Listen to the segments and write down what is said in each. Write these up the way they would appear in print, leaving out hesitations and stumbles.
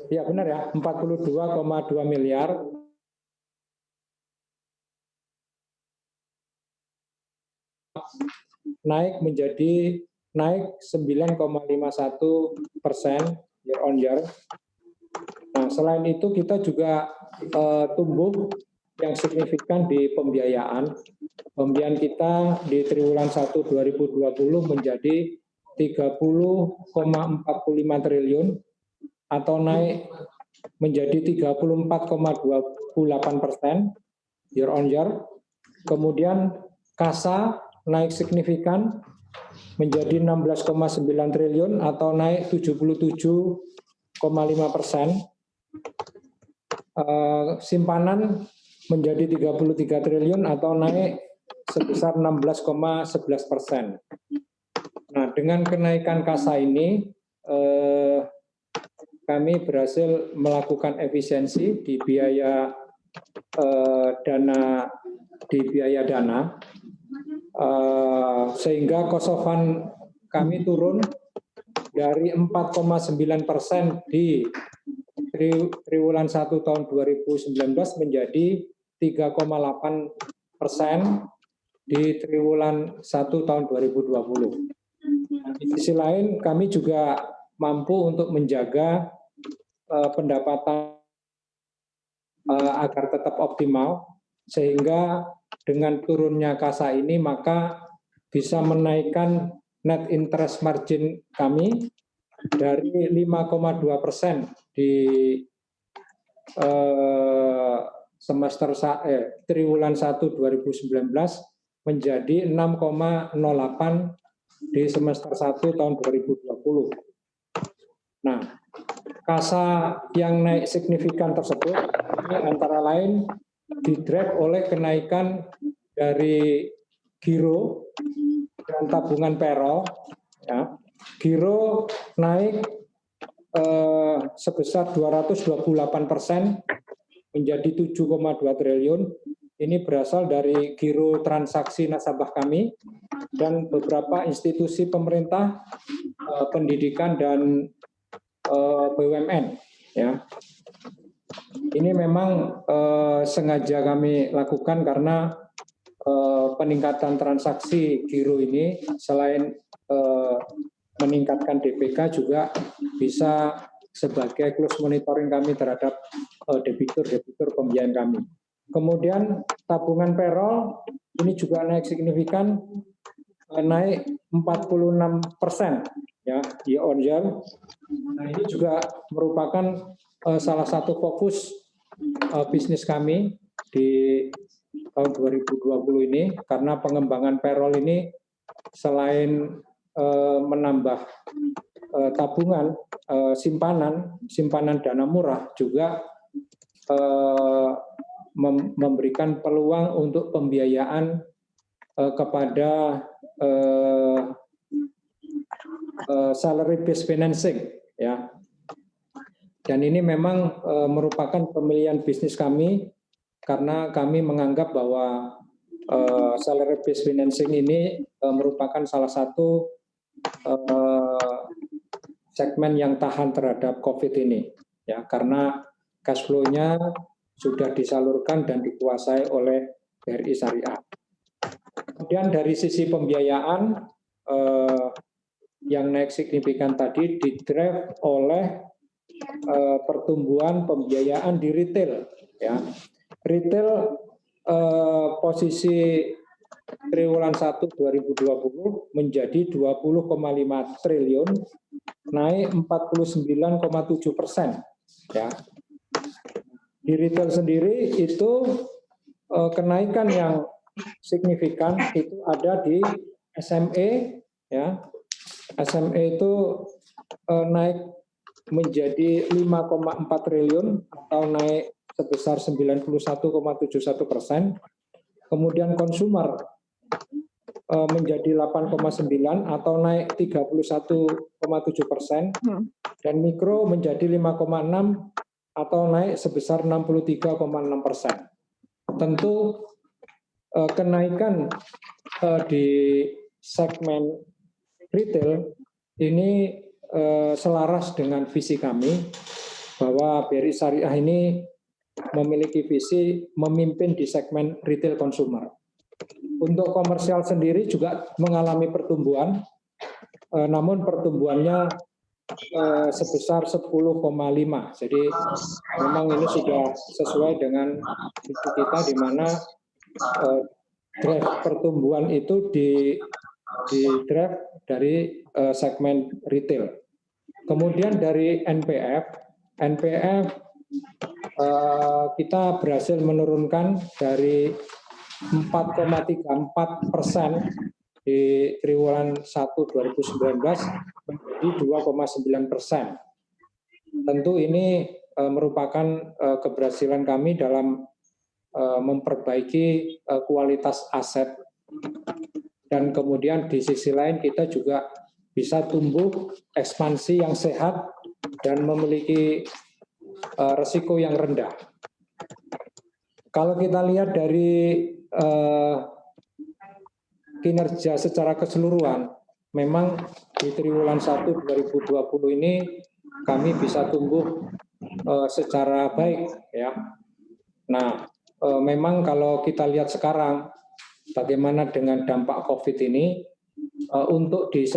Ya benar ya, 42,2 miliar. Naik 9,51% year on year. Nah, selain itu kita juga tumbuh yang signifikan di pembiayaan. Pembiayaan kita di triwulan 1 2020 menjadi 30,45 triliun atau naik menjadi 34,28% year on year. Kemudian kasa naik signifikan menjadi 16,9 triliun atau naik 77,5%. Simpanan menjadi 33 triliun atau naik sebesar 16,11%. Nah, dengan kenaikan kasa ini kami berhasil melakukan efisiensi di biaya dana, sehingga cost of fund kami turun dari 4,9% di triwulan 1 tahun 2019 menjadi 3,8% di triwulan 1 tahun 2020. Di sisi lain, kami juga mampu untuk menjaga pendapatan agar tetap optimal, sehingga dengan turunnya kasa ini maka bisa menaikkan net interest margin kami dari 5,2% di triwulan 1 2019 menjadi 6,08 di semester 1 tahun 2020. Nah, kasa yang naik signifikan tersebut ini antara lain didrive oleh kenaikan dari giro dan tabungan payroll. Ya. Giro naik sebesar 228% menjadi 7,2 triliun. Ini berasal dari giro transaksi nasabah kami dan beberapa institusi pemerintah, pendidikan dan BUMN. Ya. Ini memang sengaja kami lakukan karena peningkatan transaksi giro ini selain meningkatkan DPK juga bisa sebagai close monitoring kami terhadap debitur pembiayaan kami. Kemudian tabungan payroll ini juga naik signifikan, naik 46% ya year on year. Nah, ini juga merupakan salah satu fokus bisnis kami di tahun 2020 ini, karena pengembangan payroll ini selain menambah tabungan, simpanan dana murah, juga memberikan peluang untuk pembiayaan kepada salary based financing, ya. Dan ini memang merupakan pemilihan bisnis kami karena kami menganggap bahwa salary based financing ini merupakan salah satu segmen yang tahan terhadap COVID ini, ya, karena cash flow-nya sudah disalurkan dan dikuasai oleh BRI Syariah. Kemudian dari sisi pembiayaan yang naik signifikan tadi didrive oleh pertumbuhan pembiayaan di retail. Ya, retail posisi triwulan 1 2020 menjadi 20,5 triliun, naik 49,7%. Ya. Di retail sendiri itu kenaikan yang signifikan itu ada di SME, ya. SME itu naik menjadi 5,4 triliun atau naik sebesar 91,71%. Kemudian consumer menjadi 8,9 atau naik 31,7%, dan mikro menjadi 5,6 atau naik sebesar 63,6%. Tentu kenaikan di segmen retail ini selaras dengan visi kami, bahwa BRI Syariah ini memiliki visi memimpin di segmen retail consumer. Untuk komersial sendiri juga mengalami pertumbuhan, namun pertumbuhannya sebesar 10,5. Jadi memang ini sudah sesuai dengan visi kita, di mana drive pertumbuhan itu di drive dari segmen retail. Kemudian dari NPF kita berhasil menurunkan dari 4,34% di triwulan 1 2019 menjadi 2,9%. Tentu ini merupakan keberhasilan kami dalam memperbaiki kualitas aset, dan kemudian di sisi lain kita juga bisa tumbuh ekspansi yang sehat dan memiliki risiko yang rendah. Kalau kita lihat dari kinerja secara keseluruhan, memang di triwulan 1 2020 ini kami bisa tumbuh secara baik, ya. Nah, memang kalau kita lihat sekarang bagaimana dengan dampak COVID ini, untuk di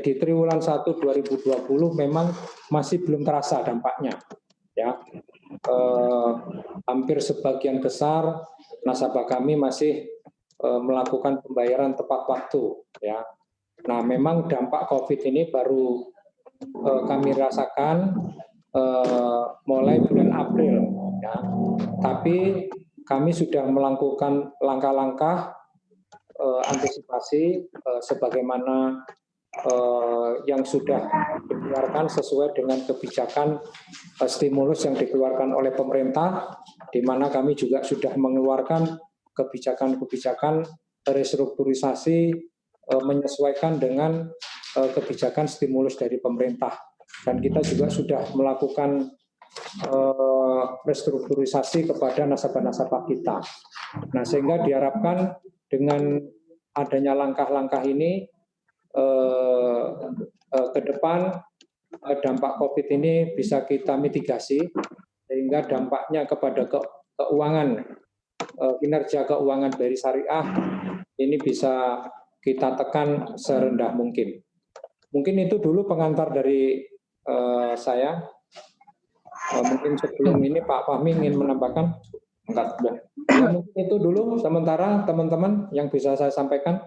di triwulan 1 2020 memang masih belum terasa dampaknya, ya. Hampir sebagian besar nasabah kami masih melakukan pembayaran tepat waktu, ya. Nah, memang dampak COVID ini baru kami rasakan mulai bulan April, ya. Tapi kami sudah melakukan langkah-langkah antisipasi sebagaimana yang sudah dikeluarkan sesuai dengan kebijakan stimulus yang dikeluarkan oleh pemerintah, di mana kami juga sudah mengeluarkan kebijakan-kebijakan restrukturisasi menyesuaikan dengan kebijakan stimulus dari pemerintah. Dan kita juga sudah melakukan restrukturisasi kepada nasabah-nasabah kita. Nah, sehingga diharapkan dengan adanya langkah-langkah ini ke depan dampak COVID ini bisa kita mitigasi, sehingga dampaknya kepada keuangan, kinerja keuangan BRI Syariah ini bisa kita tekan serendah mungkin. Mungkin itu dulu pengantar dari saya. Mungkin sebelum ini Pak Fahmi ingin menambahkan. Enggak, ya, mungkin itu dulu sementara teman-teman yang bisa saya sampaikan.